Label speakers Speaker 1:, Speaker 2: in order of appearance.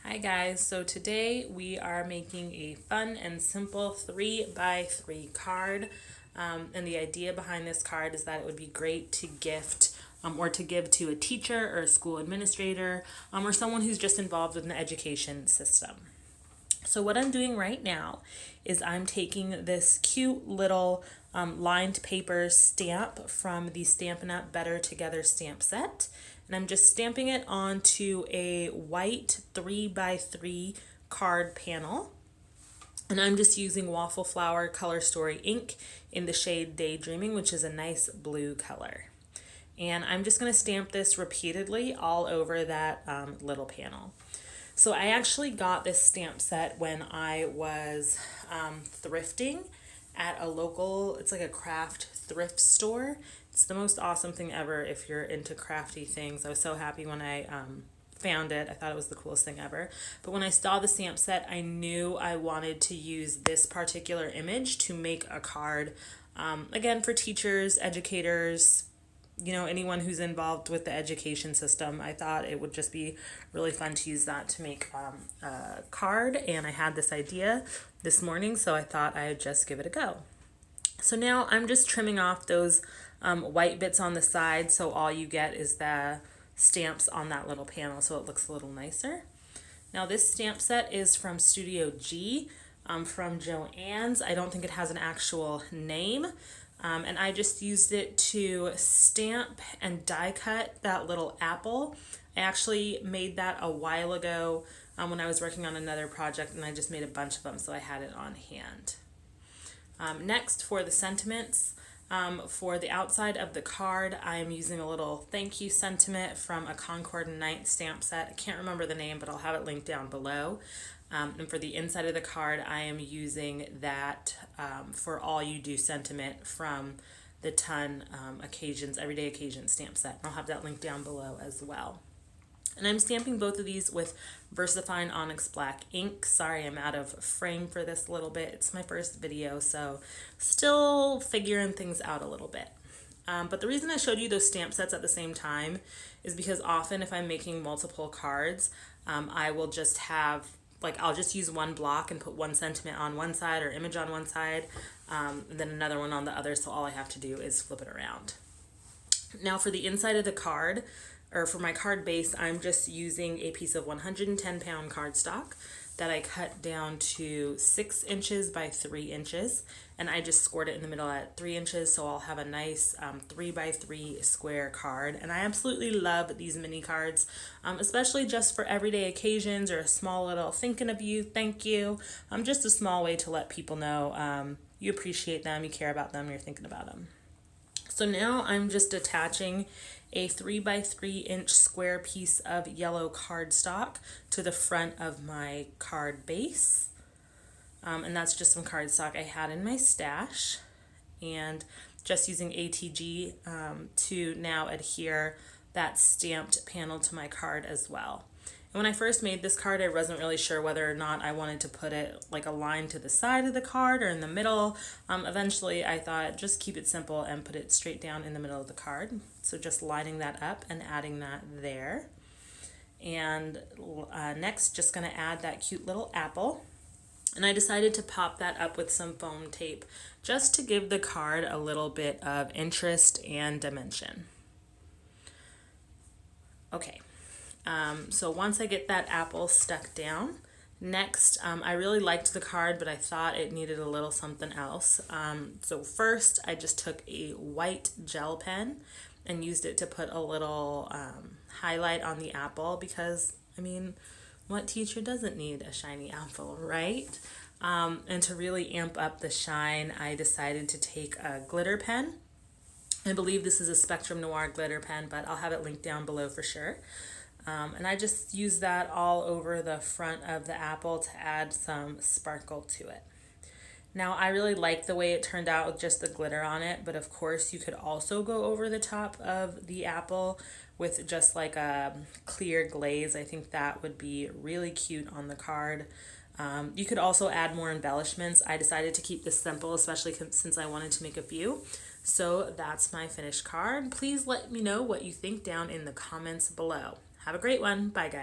Speaker 1: Hi guys, so today we are making a fun and simple 3x3 card. And the idea behind this card is that it would be great to gift or to give to a teacher or a school administrator or someone who's just involved with an education system. So what I'm doing right now is I'm taking this cute little lined paper stamp from the Stampin' Up! Better Together stamp set, and I'm just stamping it onto a white 3x3 card panel. And I'm just using Waffle Flower Color Story ink in the shade Daydreaming, which is a nice blue color. And I'm just going to stamp this repeatedly all over that little panel. So I actually got this stamp set when I was thrifting at a local, it's like a craft thrift store. It's the most awesome thing ever if you're into crafty things. I was so happy when I found it. I thought it was the coolest thing ever. But when I saw the stamp set, I knew I wanted to use this particular image to make a card, again, for teachers, educators, you know, anyone who's involved with the education system. I thought it would just be really fun to use that to make a card, and I had this idea this morning, so I thought I would just give it a go. So now I'm just trimming off those white bits on the side, so all you get is the stamps on that little panel, so it looks a little nicer. Now this stamp set is from Studio G, from Joann's. I don't think it has an actual name. And I just used it to stamp and die cut that little apple. I actually made that a while ago when I was working on another project, and I just made a bunch of them, so I had it on hand. Next, for the sentiments, for the outside of the card, I am using a little thank you sentiment from a Concord 9th stamp set. I can't remember the name, but I'll have it linked down below. And for the inside of the card, I am using that for all you do sentiment from the Ton Occasions, Everyday Occasions stamp set. I'll have that linked down below as well. And I'm stamping both of these with Versafine Onyx Black ink. Sorry, I'm out of frame for this a little bit. It's my first video, so still figuring things out a little bit. But the reason I showed you those stamp sets at the same time is because often if I'm making multiple cards, I will just have, like, I'll just use one block and put one sentiment on one side or image on one side, and then another one on the other, so all I have to do is flip it around. Now for the inside of the card, or for my card base, I'm just using a piece of 110-pound cardstock that I cut down to 6 inches by 3 inches, and I just scored it in the middle at 3 inches, so I'll have a nice 3x3 square card. And I absolutely love these mini cards, especially just for everyday occasions or a small little thinking of you, thank you, just a small way to let people know you appreciate them, you care about them, you're thinking about them. So now I'm just attaching a 3x3 inch square piece of yellow cardstock to the front of my card base. And that's just some cardstock I had in my stash, and just using ATG to now adhere that stamped panel to my card as well. And when I first made this card, I wasn't really sure whether or not I wanted to put it like a line to the side of the card or in the middle. Eventually I thought just keep it simple and put it straight down in the middle of the card. So just lining that up and adding that there. And next, just going to add that cute little apple. And I decided to pop that up with some foam tape just to give the card a little bit of interest and dimension. Okay. So once I get that apple stuck down, next, I really liked the card, but I thought it needed a little something else. So first, I just took a white gel pen and used it to put a little highlight on the apple, because, I mean, what teacher doesn't need a shiny apple, right? And to really amp up the shine, I decided to take a glitter pen. I believe this is a Spectrum Noir glitter pen, but I'll have it linked down below for sure. And I just use that all over the front of the apple to add some sparkle to it. Now, I really like the way it turned out with just the glitter on it, but of course you could also go over the top of the apple with just like a clear glaze. I think that would be really cute on the card. You could also add more embellishments. I decided to keep this simple, especially since I wanted to make a few. So that's my finished card. Please let me know what you think down in the comments below. Have a great one. Bye, guys.